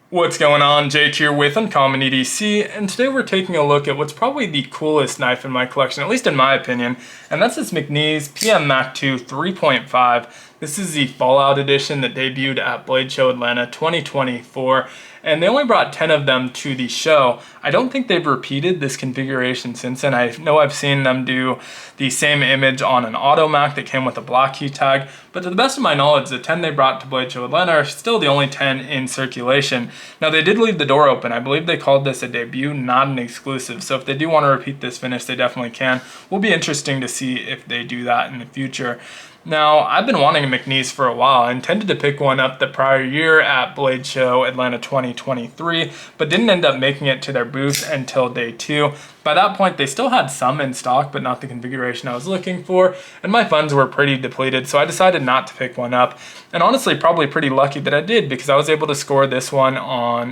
What's going on? Jake here with Uncommon EDC, and today we're taking a look at what's probably the coolest knife in my collection, at least in my opinion, and that's this Mcnees PM Mac 2 3.5. This is the Fallout edition that debuted at Blade Show Atlanta 2024, and they only brought 10 of them to the show. I don't think they've repeated this configuration since then. I know I've seen them do the same image on an Auto Mac that came with a black key tag, but to the best of my knowledge, the 10 they brought to Blade Show Atlanta are still the only 10 in circulation. Now, they did leave the door open. I believe they called this a debut, not an exclusive, so if they do want to repeat this finish, they definitely can. Will be interesting to see if they do that in the future. Now, I've been wanting a Mcnees for a while. I intended to pick one up the prior year at Blade Show Atlanta 2023, but didn't end up making it to their booth until day 2. By that point, they still had some in stock, but not the configuration I was looking for, and my funds were pretty depleted, so I decided not to pick one up. And honestly, probably pretty lucky that I did, because I was able to score this one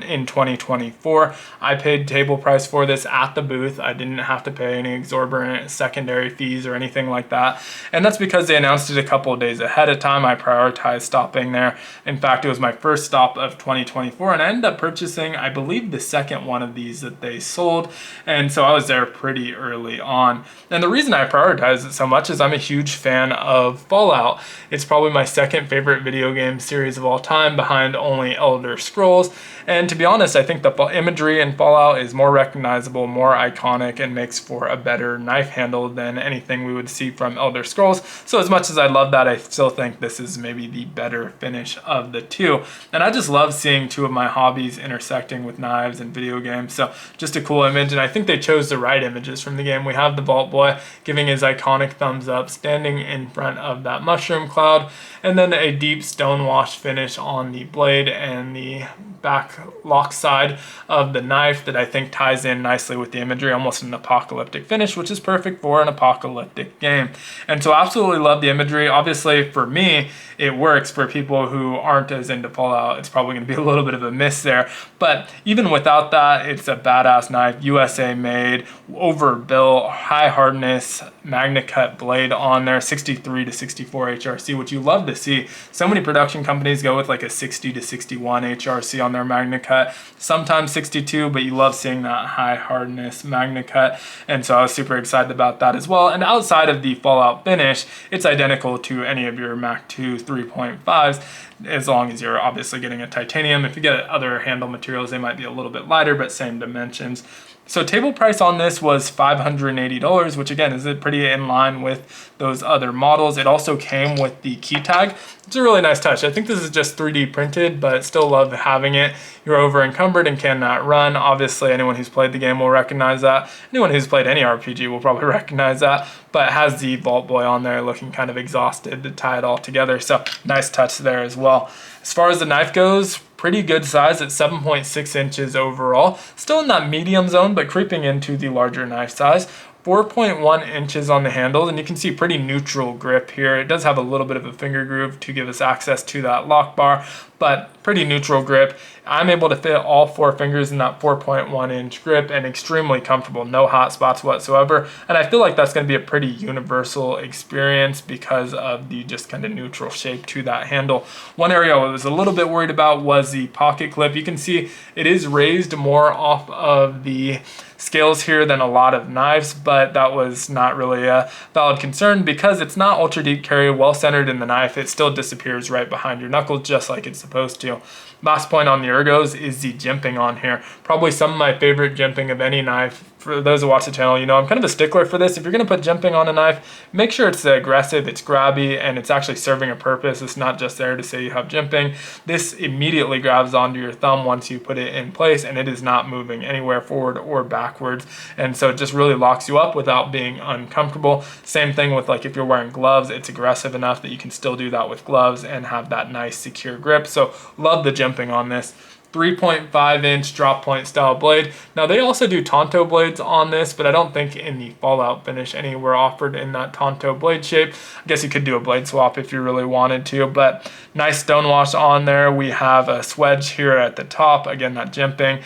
in 2024. I paid table price for this at the booth. I didn't have to pay any exorbitant secondary fees or anything like that, and that's because they announced it a couple of days ahead of time. I prioritized stopping there. In fact, it was my first stop of 2024, and I ended up purchasing, I believe, the second one of these that they sold, and so I was there pretty early on. And the reason I prioritize it so much is I'm a huge fan of Fallout. It's probably my second favorite video game series of all time, behind only Elder Scrolls. And to be honest, I think the imagery in Fallout is more recognizable, more iconic, and makes for a better knife handle than anything we would see from Elder Scrolls. So as much as I love that, I still think this is maybe the better finish of the two. And I just love seeing two of my hobbies intersecting with knives and video games. So just a cool image, and I think they chose the right images from the game. We have the Vault Boy giving his iconic thumbs up, standing in front of that mushroom cloud, and then a deep stonewash finish on the blade and the back lock side of the knife that I think ties in nicely with the imagery, almost an apocalyptic finish, which is perfect for an apocalyptic game. And so I absolutely love the imagery. Obviously, for me, it works. For people who aren't as into Fallout, it's probably going to be a little bit of a miss there. But even without that, it's a badass knife, USA made, overbuilt, high hardness, Magna Cut blade on there, 63 to 64 HRC, which you love to see. So many production companies go with like a 60 to 61 HRC on their Magna Cut, sometimes 62, but you love seeing that high hardness Magna Cut. And so I was super excited about that as well. And outside of the Fallout finish, it's identical to any of your Mac 2 3.5s, as long as you're obviously getting a titanium. If you get other handle materials, they might be a little bit lighter, but same dimensions. So table price on this was $580, which again is pretty in line with those other models. It also came with the key tag. It's a really nice touch. I think this is just 3D printed, but still love having it. You're over encumbered and cannot run. Obviously, anyone who's played the game will recognize that. Anyone who's played any RPG will probably recognize that, but it has the Vault Boy on there looking kind of exhausted to tie it all together. So nice touch there as well. As far as the knife goes, pretty good size at 7.6 inches overall. Still in that medium zone, but creeping into the larger knife size. 4.1 inches on the handle, and you can see pretty neutral grip here. It does have a little bit of a finger groove to give us access to that lock bar, but pretty neutral grip. I'm able to fit all 4 fingers in that 4.1 inch grip, and extremely comfortable, no hot spots whatsoever. And I feel like that's going to be a pretty universal experience because of the just kind of neutral shape to that handle. One area I was a little bit worried about was the pocket clip. You can see it is raised more off of the scales here than a lot of knives, but that was not really a valid concern because it's not ultra deep carry, well centered in the knife. It still disappears right behind your knuckle just like it's supposed to. Last point on the ergos is the jimping on here. Probably some of my favorite jimping of any knife. For those who watch the channel, you know I'm kind of a stickler for this. If you're going to put jimping on a knife, make sure it's aggressive, it's grabby, and it's actually serving a purpose. It's not just there to say you have jimping. This immediately grabs onto your thumb once you put it in place, and it is not moving anywhere forward or backwards. And so it just really locks you up without being uncomfortable. Same thing with like if you're wearing gloves, it's aggressive enough that you can still do that with gloves and have that nice secure grip. So love the jimping on this. 3.5 inch drop point style blade. Now they also do Tonto blades on this, but I don't think in the Fallout finish any were offered in that Tonto blade shape. I guess you could do a blade swap if you really wanted to, but nice stonewash on there. We have a swedge here at the top, again that jimping.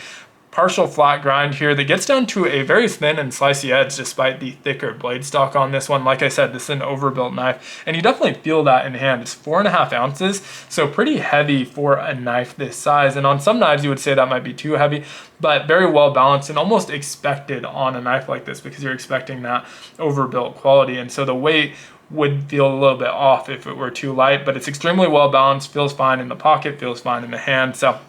partial flat grind here that gets down to a very thin and slicey edge despite the thicker blade stock on this one. Like I said, this is an overbuilt knife, and you definitely feel that in hand. It's 4.5 ounces, so pretty heavy for a knife this size. And on some knives you would say that might be too heavy, but very well balanced and almost expected on a knife like this because you're expecting that overbuilt quality. And so the weight would feel a little bit off if it were too light, but it's extremely well balanced, feels fine in the pocket, feels fine in the hand. So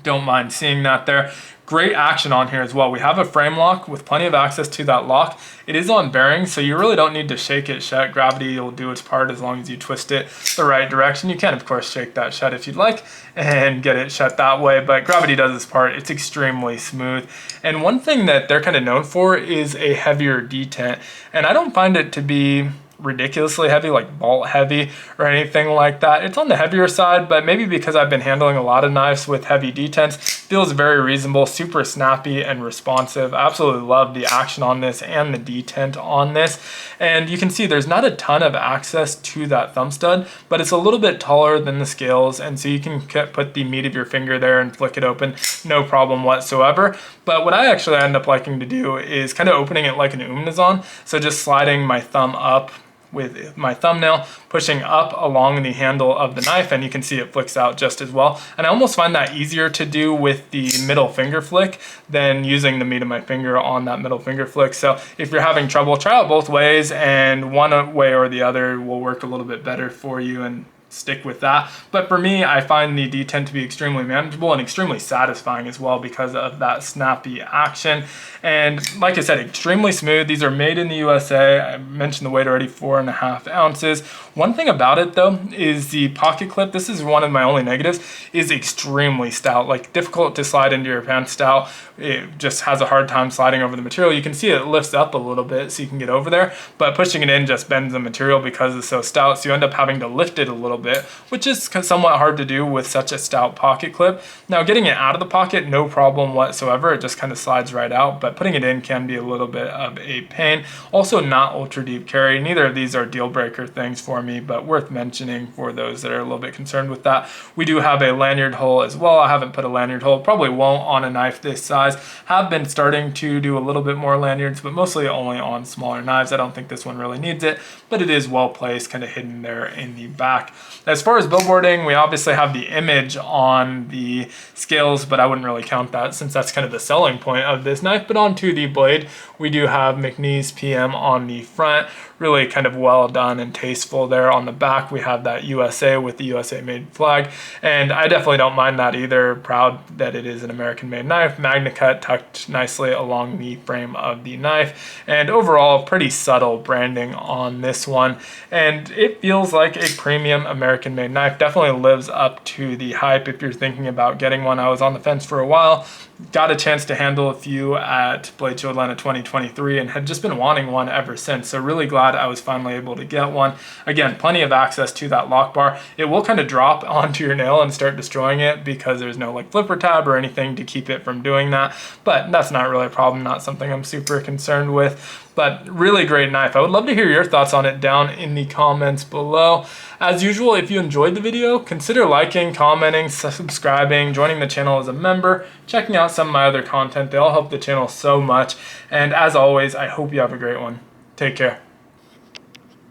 don't mind seeing that there. Great action on here as well. We have a frame lock with plenty of access to that lock. It is on bearings, so you really don't need to shake it shut. Gravity will do its part as long as you twist it the right direction. You can, of course, shake that shut if you'd like and get it shut that way, but gravity does its part. It's extremely smooth. And one thing that they're kind of known for is a heavier detent, and I don't find it to be ridiculously heavy, like bolt heavy or anything like that. It's on the heavier side, but maybe because I've been handling a lot of knives with heavy detents, feels very reasonable, super snappy and responsive. I absolutely love the action on this and the detent on this. And you can see there's not a ton of access to that thumb stud, but it's a little bit taller than the scales, and so you can put the meat of your finger there and flick it open, no problem whatsoever. But what I actually end up liking to do is kind of opening it like an umnazon, so just sliding my thumb up with my thumbnail, pushing up along the handle of the knife, and you can see it flicks out just as well. And I almost find that easier to do with the middle finger flick than using the meat of my finger on that middle finger flick. So if you're having trouble, try out both ways, and one way or the other will work a little bit better for you, and stick with that. But for me, I find the detent to be extremely manageable and extremely satisfying as well because of that snappy action. And like I said, extremely smooth. These are made in the USA. I mentioned the weight already, 4.5 ounces. One thing about it though is the pocket clip. This is one of my only negatives, is extremely stout, like difficult to slide into your pants stout. It just has a hard time sliding over the material. You can see it lifts up a little bit so you can get over there, but pushing it in just bends the material because it's so stout. So you end up having to lift it a little bit, which is somewhat hard to do with such a stout pocket clip. Now getting it out of the pocket, no problem whatsoever. It just kind of slides right out, but putting it in can be a little bit of a pain. Also not ultra deep carry. Neither of these are deal breaker things for me, but worth mentioning for those that are a little bit concerned with that. We do have a lanyard hole as well. I haven't put a lanyard hole, probably won't on a knife this size. Have been starting to do a little bit more lanyards, but mostly only on smaller knives. I don't think this one really needs it, but it is well placed, kind of hidden there in the back. As far as billboarding, we obviously have the image on the scales, but I wouldn't really count that since that's kind of the selling point of this knife. But onto the blade, we do have Mcnees PM on the front. Really kind of well done and tasteful there. On the back, we have that USA with the USA made flag, and I definitely don't mind that either. Proud that it is an American made knife. Magna cut tucked nicely along the frame of the knife, and overall pretty subtle branding on this one, and it feels like a premium American made knife. Definitely lives up to the hype if you're thinking about getting one. I was on the fence for a while, got a chance to handle a few at Blade Show Atlanta 2023 and had just been wanting one ever since, so really glad I was finally able to get one. Again, plenty of access to that lock bar. It will kind of drop onto your nail and start destroying it because there's no like flipper tab or anything to keep it from doing that, but that's not really a problem, not something I'm super concerned with. But really great knife. I would love to hear your thoughts on it down in the comments below. As usual, if you enjoyed the video, consider liking, commenting, subscribing, joining the channel as a member, checking out some of my other content. They all help the channel so much. And as always, I hope you have a great one. Take care.